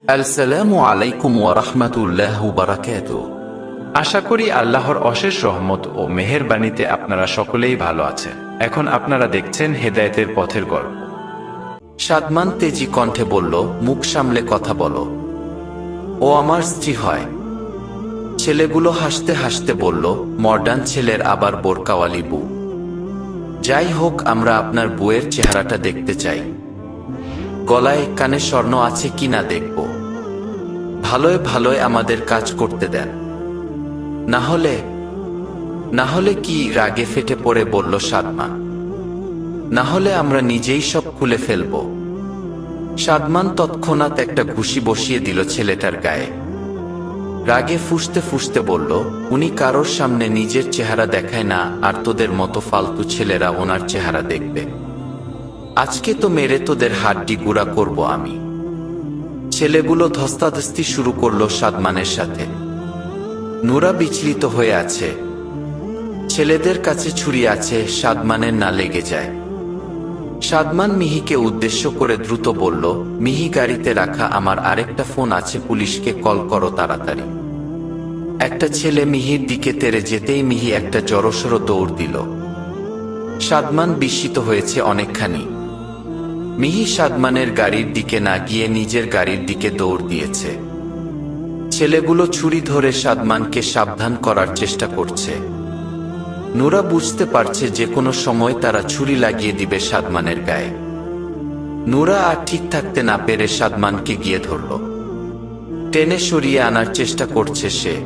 আসসালামু আলাইকুম ওয়া রাহমাতুল্লাহি ওয়া বারাকাতুহু। আশা করি আল্লাহর অশেষ রহমত ও মেহেরবানিতে আপনারা সকলেই ভালো আছেন। এখন আপনারা দেখছেন হেদায়েতের পথের গল্প। সাদমান তেজি কণ্ঠে বলল, মুখ সামলে কথা বলো। ও আমার স্ত্রী হয়। ছেলেগুলো হাসতে হাসতে বলল, মডার্ন ছেলের আবার বোরকাওয়ালি বউ। যাই হোক, আমরা আপনার বউয়ের চেহারাটা দেখতে চাই। গলায় কানে স্বর্ণ আছে কিনা দেখব। ভালোয় ভালোয় আমাদের কাজ করতে দেন। না হলে কি? রাগে ফেটে পড়ে বলল সাদমান। না হলে আমরা নিজেই সব খুলে ফেলব। সাদমান তৎক্ষণাৎ একটা ঘুষি বসিয়ে দিল ছেলেটার গায়ে। রাগে ফুঁসতে ফুঁসতে বলল, উনি কারোর সামনে নিজের চেহারা দেখায় না, আর তোদের মতো ফালতু ছেলেরা ওনার চেহারা দেখবে। আজকে তো মেরে তোদের হাড্ডি গুঁড়া করব আমি। ছেলেগুলো ধস্তাধস্তি শুরু করলো সাদমানের সাথে। নুরা বিচলিত হয়ে আছে। ছেলেদের কাছে ছুরি আছে, সাদমানের না লেগে যায়। সাদমান মিহিকে উদ্দেশ্য করে দ্রুত বলল, মিহি, গাড়িতে রাখা আমার আরেকটা ফোন আছে, পুলিশকে কল করো তাড়াতাড়ি। একটা ছেলে মিহির দিকে তেড়ে যেতেই মিহি একটা জড়সড় দৌড় দিল। সাদমান বিস্মিত হয়েছে অনেকখানি। মিহি সাদমানের গাড়ির দিকে না গিয়ে নিজের গাড়ির দিকে দৌড় দিয়েছে। ছেলেগুলো ছুরি ধরে সাদমানকে সাবধান করার চেষ্টা করছে। নুরা বুঝতে পারছে যে কোনো সময় তারা ছুরি লাগিয়ে দিবে সাদমানের গায়ে। নুরা আর ঠিক থাকতে না পেরে সাদমানকে গিয়ে ধরল। টেনে সরিয়ে আনার চেষ্টা করছে সে।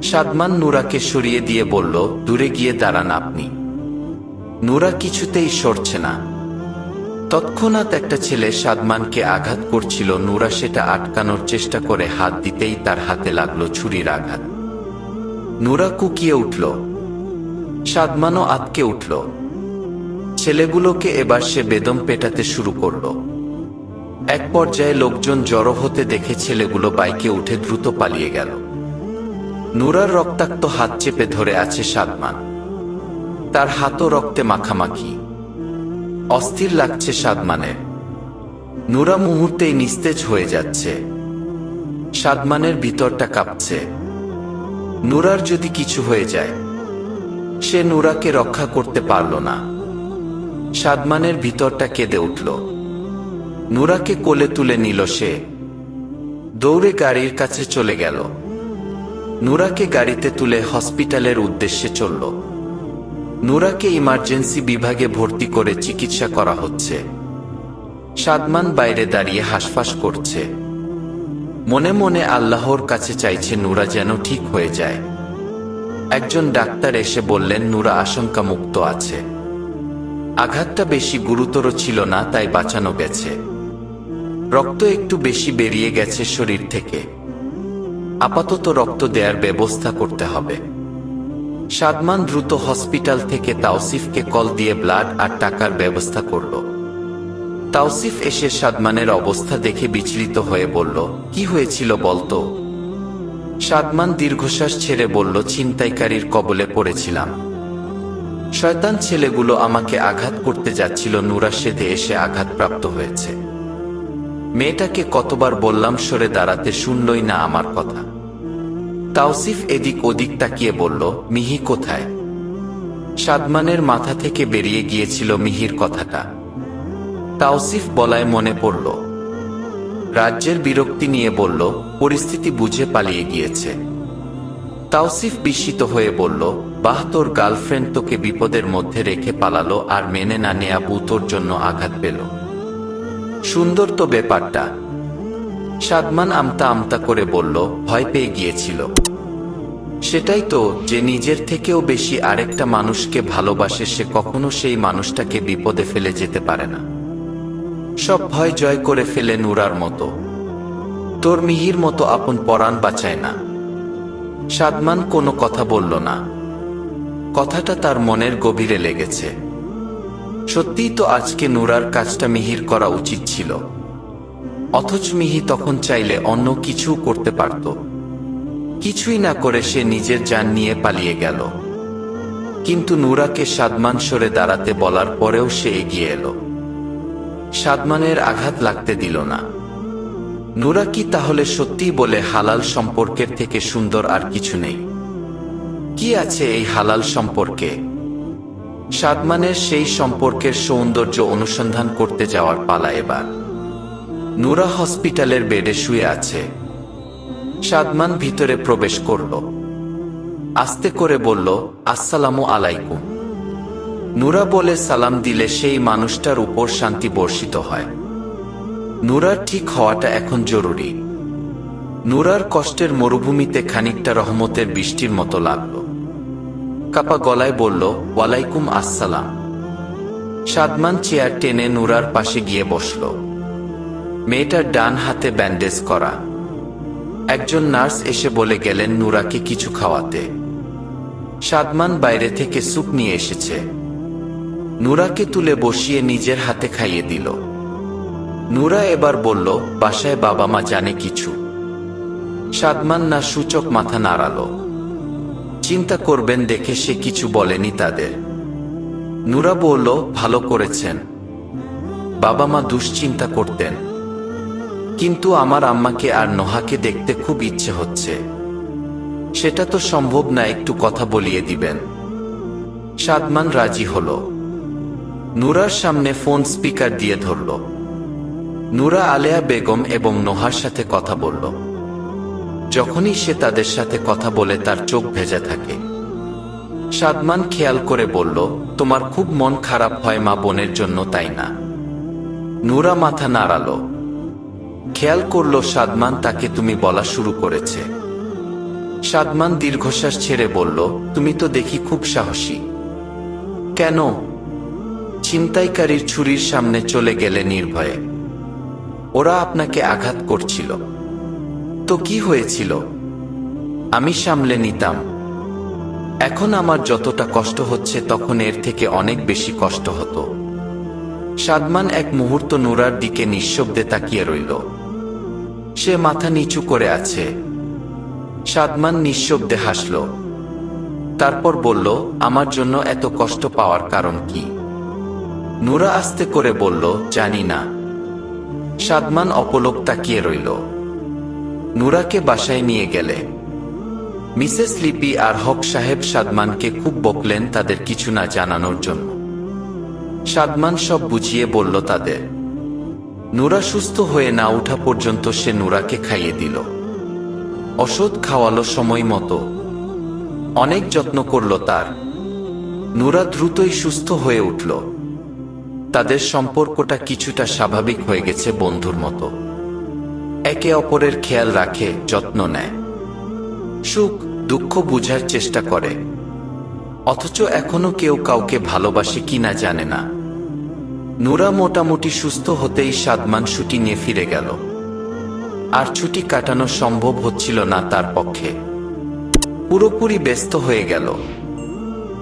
সাদমান নুরাকে সরিয়ে দিয়ে বলল, দূরে গিয়ে দাঁড়ান আপনি। নুরা কিছুতেই সরছে না। তৎক্ষণাৎ একটা ছেলে সাদমানকে আঘাত করছিল। নুরা সেটা আটকানোর চেষ্টা করে হাত দিতেই তার হাতে লাগলো ছুরির আঘাত। নুরা কুকিয়ে উঠল। সাদমানও আতকে উঠল। ছেলেগুলোকে এবার সে বেদম পেটাতে শুরু করল। এক পর্যায়ে লোকজন জড়ো হতে দেখে ছেলেগুলো বাইকে উঠে দ্রুত পালিয়ে গেল। নুরার রক্তাক্ত হাত চেপে ধরে আছে সাদমান। তার হাতও রক্তে মাখামাখি। অস্থির লাগছে সাদমানের। নুরা মুহূর্তেই নিস্তেজ হয়ে যাচ্ছে। সাদমানের ভিতরটা কাঁপছে। নুরার যদি কিছু হয়ে যায়, সে নুরাকে রক্ষা করতে পারল না। সাদমানের ভিতরটা কেঁদে উঠল। নুরাকে কোলে তুলে নিল সে। দৌড়ে গাড়ির কাছে চলে গেল। নুরাকে গাড়িতে তুলে হসপিটালের উদ্দেশ্যে চলল। নুরাকে ইমার্জেন্সি বিভাগে ভর্তি করে চিকিৎসা করা হচ্ছে। সাদমান বাইরে দাঁড়িয়ে হাসফাস করছে। মনে মনে আল্লাহর কাছে চাইছে নুরা যেন ঠিক হয়ে যায়। একজন ডাক্তার এসে বললেন, নুরা আশঙ্কামুক্ত আছে। আঘাতটা বেশি গুরুতর ছিল না, তাই বাঁচানো গেছে। রক্ত একটু বেশি বেরিয়ে গেছে শরীর থেকে। আপাতত রক্ত দেওয়ার ব্যবস্থা করতে হবে। সাদমান দ্রুত হসপিটাল থেকে তাওসিফকে কল দিয়ে ব্লাড আর টাকার ব্যবস্থা করল। তাওসিফ এসে সাদমানের অবস্থা দেখে বিচলিত হয়ে বলল, কি হয়েছিল বলতো? সাদমান দীর্ঘশ্বাস ছেড়ে বলল, ছিনতাইকারীর কবলে পড়েছিলাম। শয়তান ছেলেগুলো আমাকে আঘাত করতে যাচ্ছিল। নুরা সেধে এসে আঘাতপ্রাপ্ত হয়েছে। মেয়েটাকে কতবার বললাম সরে দাঁড়াতে, শুনলই না আমার কথা। তাওসিফ এদিক ওদিক তাকিয়ে বলল, মিহি কোথায়? সাদমানের মাথা থেকে বেরিয়ে গিয়েছিল মিহির কথাটা। তাওসিফ বলায় মনে পড়ল। রাজ্যের বিরক্তি নিয়ে বলল, পরিস্থিতি বুঝে পালিয়ে গিয়েছে। তাওসিফ বিস্মিত হয়ে বলল, বাহ, তোর গার্লফ্রেন্ড তোকে বিপদের মধ্যে রেখে পালালো, আর মেনে না নেয়া বউ তোর জন্য আঘাত পেল। সুন্দর তো ব্যাপারটা। সাদমান আমতা আমতা করে বলল, ভয় পেয়ে গিয়েছিল। সেটাই তো, যে নিজের থেকেও বেশি আরেকটা মানুষকে ভালোবাসে সে কখনো সেই মানুষটাকে বিপদে ফেলে যেতে পারে না। সব ভয় জয় করে ফেলে নুরার মতো। তোর মিহির মতো আপন পরাণ বাঁচায় না। সাদমান কোনো কথা বলল না। কথাটা তার মনের গভীরে লেগেছে। সত্যিই তো আজকে নুরার কাজটা মিহির করা উচিত ছিল। অথচ মিহি তখন চাইলে অন্য কিছু করতে পারত। কিছুই না করে সে নিজের জান নিয়ে পালিয়ে গেল। কিন্তু নুরাকে সাদমান সরে দাঁড়াতে বলার পরেও সে এগিয়ে এলো। সাদমানের আঘাত লাগতে দিল না। নুরা কি তাহলে সত্যিই বলে হালাল সম্পর্কের থেকে সুন্দর আর কিছু নেই? কি আছে এই হালাল সম্পর্কে? সাদমানের সেই সম্পর্কের সৌন্দর্য অনুসন্ধান করতে যাওয়ার পালা এবার। নুরা হসপিটালের বেডে শুয়ে আছে। সাদমান ভিতরে প্রবেশ করল। আস্তে করে বলল, আসসালামু আলাইকুম। নুরা বলে সালাম দিলে সেই মানুষটার উপর শান্তি বর্ষিত হয়। নুরার ঠিক হওয়াটা এখন জরুরি। নুরার কষ্টের মরুভূমিতে খানিকটা রহমতের বৃষ্টির মতো লাগল। কাপা গলায় বলল, ওয়ালাইকুম আসসালাম। সাদমান চেয়ার টেনে নুরার পাশে গিয়ে বসল। মেয়েটার ডান হাতে ব্যান্ডেজ করা। একজন নার্স এসে বলে গেলেন নুরাকে কিছু খাওয়াতে। সাদমান বাইরে থেকে স্যুপ নিয়ে এসেছে। নুরাকে তুলে বসিয়ে নিজের হাতে খাইয়ে দিল। নুরা এবার বলল, বাসায় বাবা মা জানে কিছু? সাদমান না সূচক মাথা নাড়াল। চিন্তা করবেন দেখে সে কিছু বলেনি তাদের। নুরা বলল, ভালো করেছেন। বাবা মা দুশ্চিন্তা করতেন, কিন্তু আমার আম্মাকে আর নোহাকে দেখতে খুব ইচ্ছে হচ্ছে। সেটা তো সম্ভব না, একটু কথা বলিয়ে দিবেন। সাদমান রাজি হল। নুরার সামনে ফোন স্পিকার দিয়ে ধরল। নুরা আলেয়া বেগম এবং নোহার সাথে কথা বলল। যখনই সে তাদের সাথে কথা বলে তার চোখ ভেজা থাকে। সাদমান খেয়াল করে বলল, তোমার খুব মন খারাপ হয় মা বোনের জন্য, তাই না? নুরা মাথা নাড়াল। খেয়াল করল সাদমান তাকে তুমি বলা শুরু করেছে। সাদমান দীর্ঘশ্বাস ছেড়ে বলল, তুমি তো দেখি খুব সাহসী। কেন? ছিনতাইকারীর ছুরির সামনে চলে গেলে নির্ভয়ে। ওরা আপনাকে আঘাত করছিল তো কি হয়েছিল? আমি সামলে নিতাম। এখন আমার যতটা কষ্ট হচ্ছে তখন এর থেকে অনেক বেশি কষ্ট হতো। সাদমান এক মুহূর্ত নুরার দিকে নিঃশব্দে তাকিয়ে রইল। সে মাথা নিচু করে আছে। সাদমান নিঃশব্দে হাসল। তারপর বলল, আমার জন্য এত কষ্ট পাওয়ার কারণ কি? নুরা আস্তে করে বলল, জানি না। সাদমান অপলক তাকিয়ে রইল। নুরাকে বাসায় নিয়ে গেলে মিসেস লিপি আর হক সাহেব সাদমানকে খুব বকলেন তাদের কিছু না জানানোর জন্য। সাদমান সব বুঝিয়ে বলল তাদের। নুরা সুস্থ হয়ে না ওঠা পর্যন্ত সে নুরাকে খাইয়ে দিল। ওষুধ খাওয়ালো সময় মতো। অনেক যত্ন করল তার। নুরা দ্রুতই সুস্থ হয়ে উঠল। তাদের সম্পর্কটা কিছুটা স্বাভাবিক হয়ে গেছে, বন্ধুর মতো। একে অপরের খেয়াল রাখে, যত্ন নেয়, সুখ দুঃখ বুঝার চেষ্টা করে। অথচ এখনো কেউ কাউকে ভালোবাসে কিনা জানে না। নুরা মোটামুটি সুস্থ হতেই সাদমান ছুটি নিয়ে ফিরে গেল। আর ছুটি কাটানো সম্ভব হচ্ছিল না তার পক্ষে। পুরোপুরি ব্যস্ত হয়ে গেল।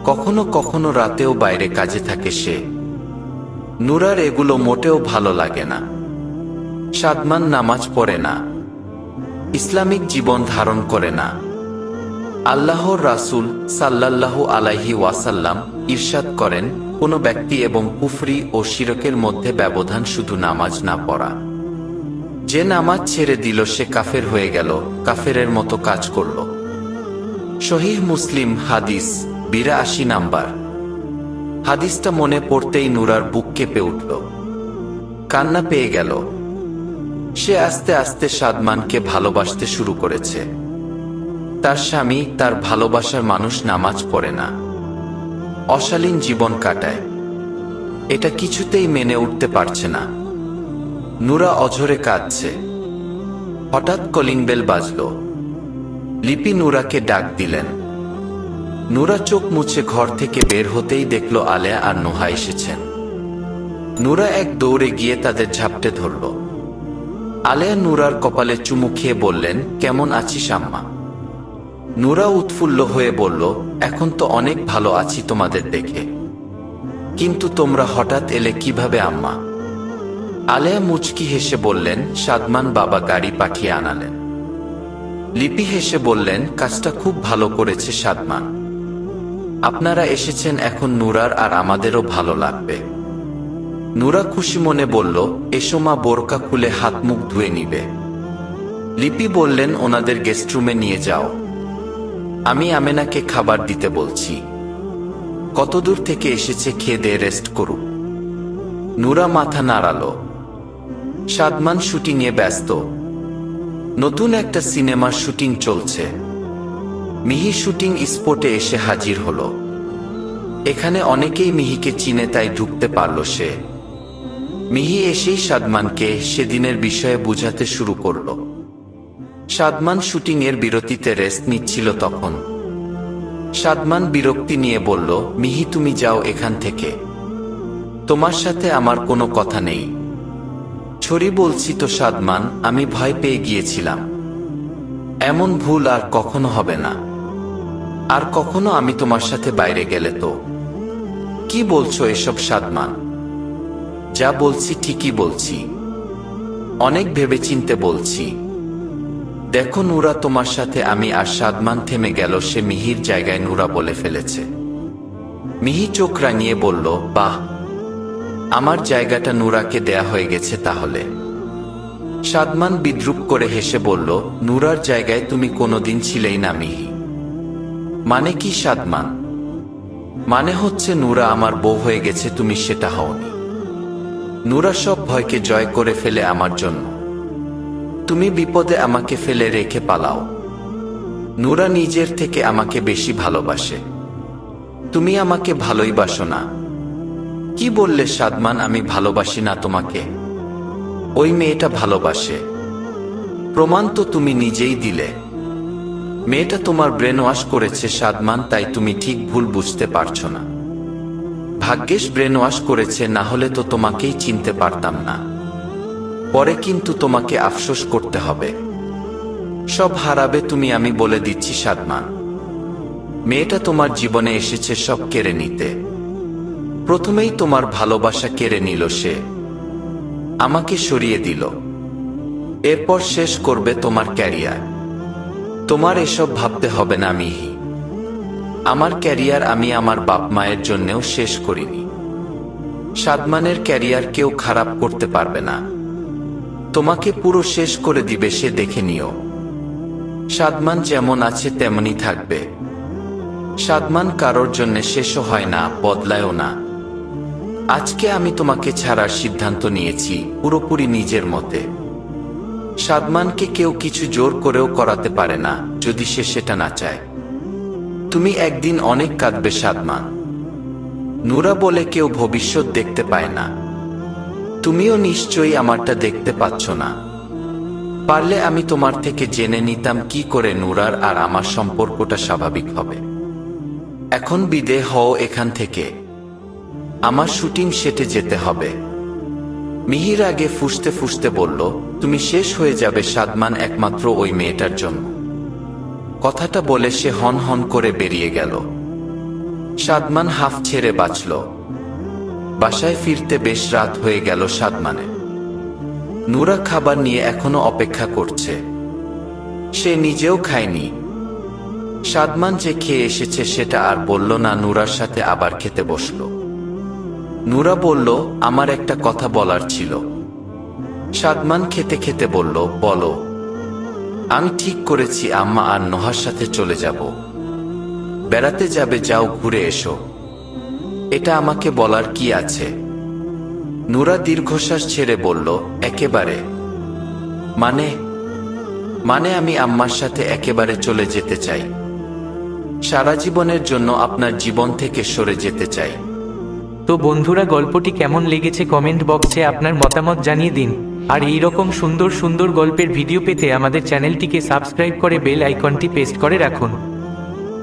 কখনো কখনো রাতেও বাইরে কাজে থাকে সে। নুরার এগুলো মোটেও ভালো লাগে না। সাদমান নামাজ পড়ে না, ইসলামিক জীবন ধারণ করে না। আল্লাহর রাসূল সাল্লাল্লাহু আলাইহি ওয়াসাল্লাম ইরশাদ করেন, কোনো ব্যক্তি এবং কুফরি ও শিরকের মধ্যে ব্যবধান শুধু নামাজ না পড়া। যে নামাজ ছেড়ে দিল সে কাফের হয়ে গেল, কাফেরের মতো কাজ করল। সহিহ মুসলিম হাদিস ৮২ নাম্বার। হাদিসটা মনে পড়তেই নুরার বুক কেঁপে উঠল, কান্না পেয়ে গেল। সে আস্তে আস্তে সাদমানকে ভালোবাসতে শুরু করেছে। তার স্বামী, তার ভালোবাসার মানুষ নামাজ পড়ে না, অশালীন জীবন কাটায়। এটা কিছুতেই মেনে উঠতে পারছে না। নুরা অঝরে কাঁদছে। হঠাৎ কলিং বেল বাজল। লিপি নুরাকে ডাক দিলেন। নুরা চোখ মুছে ঘর থেকে বের হতেই দেখল আলেয়া আর নোহা এসেছেন। নুরা এক দৌড়ে গিয়ে তাদের ঝাপটে ধরল। আলেয়া নুরার কপালে চুমু খেয়ে বললেন, কেমন আছিস আম্মা? নুরা উৎফুল্ল হয়ে বলল, এখন তো অনেক ভালো আছি তোমাদের দেখে। কিন্তু তোমরা হঠাৎ এলে কিভাবে আম্মা? আলেয়া মুচকি হেসে বললেন, সাদমান বাবা গাড়ি পাঠিয়ে আনালেন। লিপি হেসে বললেন, কাজটা খুব ভালো করেছে সাদমান। আপনারা এসেছেন, এখন নুরার আর আমাদেরও ভালো লাগবে। নুরা খুশি মনে বলল, এসো মা, বোরকা খুলে হাত মুখ ধুয়ে নিবে। লিপি বললেন, ওনাদের গেস্টরুমে নিয়ে যাও, আমি আমেনাকে খাবার দিতে বলছি। কতদূর থেকে এসেছে, খেয়ে দিয়ে রেস্ট করুক। নূরা মাথা নাড়ালো। সাদমান শুটিংয়ে ব্যস্ত। নতুন একটা সিনেমার শুটিং চলছে। মিহি শুটিং স্পটে এসে হাজির হলো। এখানে অনেকেই মিহিকে চিনে, তাই ঢুকতে পারল সে। মিহি এসেই সাদমানকে সেদিনের বিষয়ে বুঝাতে শুরু করল। সাদমান শুটিংয়ের বিরতিতে রেস্ট নিচ্ছিল তখন। সাদমান বিরক্তি নিয়ে বলল, মিহি তুমি যাও এখান থেকে, তোমার সাথে আমার কোনো কথা নেই। ছড়ি বলছি তো সাদমান, আমি ভয় পেয়ে গিয়েছিলাম। এমন ভুল আর কখনো হবে না। আর কখনো আমি তোমার সাথে বাইরে গেলে তো। কি বলছো এসব সাদমান? যা বলছি ঠিকই বলছি, অনেক ভেবেচিন্তে বলছি। দেখো নূরা, তোমার সাথে আমি। আর সাদমান থেমে গেল। সে মিহির জায়গায় নূরা বলে ফেলেছে। মিহি চোখ রাঙিয়ে বলল, বাহ, আমার জায়গাটা নূরাকে দেয়া হয়ে গেছে তাহলে। সাদমান বিদ্রূপ করে হেসে বলল, নূরার জায়গায় তুমি কোনোদিন ছিলেই না মিহি। মানে কি সাদমান? মানে হচ্ছে নূরা আমার বউ হয়ে গেছে, তুমি সেটা হওনি। নূরা সব ভয়কে জয় করে ফেলে আমার জন্য। তুমি বিপদে আমাকে ফেলে রেখে পালাও। নূরা নিজের থেকে আমাকে বেশি ভালোবাসে। তুমি আমাকে ভালোই বাসো না। কি বললে সাদমান? আমি ভালোবাসি না তোমাকে? ওই মেয়েটা ভালোবাসে। প্রমাণ তো তুমি নিজেই দিলে। মেয়েটা তোমার ব্রেন ওয়াশ করেছে সাদমান, তাই তুমি ঠিক ভুল বুঝতে পারছো না। ভাগ্যেশ ব্রেন ওয়াশ করেছে, না হলে তো তোমাকেই চিনতে পারতাম না। পরে কিন্তু তোমাকে আফসোস করতে হবে। সব হারাবে তুমি, আমি বলে দিচ্ছি সাদমান। মেয়েটা তোমার জীবনে এসেছে সব কেড়ে নিতে। প্রথমেই তোমার ভালোবাসা কেড়ে নিল সে, আমাকে সরিয়ে দিল। এরপর শেষ করবে তোমার ক্যারিয়ার। তোমার এসব ভাবতে হবে না মিহি। আমার ক্যারিয়ার আমি আমার বাপ মায়ের জন্যেও শেষ করিনি। সাদমানের ক্যারিয়ার কেউ খারাপ করতে পারবে না। তোমাকে পুরো শেষ করে দিবে সে, দেখে নিও। সাদমান যেমন আছে তেমনই থাকবে। সাদমান কারোর জন্য শেষও হয় না, বদলায়ও না। আজকে আমি তোমাকে ছাড়ার সিদ্ধান্ত নিয়েছি, পুরোপুরি নিজের মতে। সাদমানকে কেউ কিছু জোর করেও করাতে পারে না, যদি সে সেটা না চায়। তুমি একদিন অনেক কাঁদবে সাদমান। নূরা বলে কেউ ভবিষ্যৎ দেখতে পায় না। তুমিও নিশ্চয়ই আমারটা দেখতে পাচ্ছ না। পারলে আমি তোমার থেকে জেনে নিতাম কি করে নূরার আর আমার সম্পর্কটা স্বাভাবিক হবে। এখন বিদে হও এখান থেকে। আমার শুটিং সেটে যেতে হবে। মিহির আগে ফুঁসতে ফুঁসতে বলল, তুমি শেষ হয়ে যাবে সাদমান, একমাত্র ওই মেয়েটার জন্য। কথাটা বলে সে হন হন করে বেরিয়ে গেল। সাদমান হাফ ছেড়ে বাঁচল। বাসায় ফিরতে বেশ রাত হয়ে গেল সাদমানের। নূরা খাবার নিয়ে এখনো অপেক্ষা করছে। সে নিজেও খায়নি। সাদমান যে খেয়ে এসেছে সেটা আর বলল না, নূরার সাথে আবার খেতে বসল। নূরা বলল, আমার একটা কথা বলার ছিল। সাদমান খেতে খেতে বলল, বলো। আমি ঠিক করেছি আম্মা আর নোহার সাথে চলে যাব। বেড়াতে যাবে, যাও ঘুরে এসো। এটা আমাকে বলার কি আছে? নূরা দীর্ঘশ্বাস ছেড়ে বলল, একেবারে। মানে আমি আম্মার সাথে একেবারে চলে যেতে চাই। সারা জীবনের জন্য আপনার জীবন থেকে সরে যেতে চাই। তো বন্ধুরা, গল্পটি কেমন লেগেছে কমেন্ট বক্সে আপনার মতামত জানিয়ে দিন। আর এই রকম সুন্দর সুন্দর গল্পের ভিডিও পেতে আমাদের চ্যানেলটিকে সাবস্ক্রাইব করে বেল আইকনটি প্রেস করে রাখুন।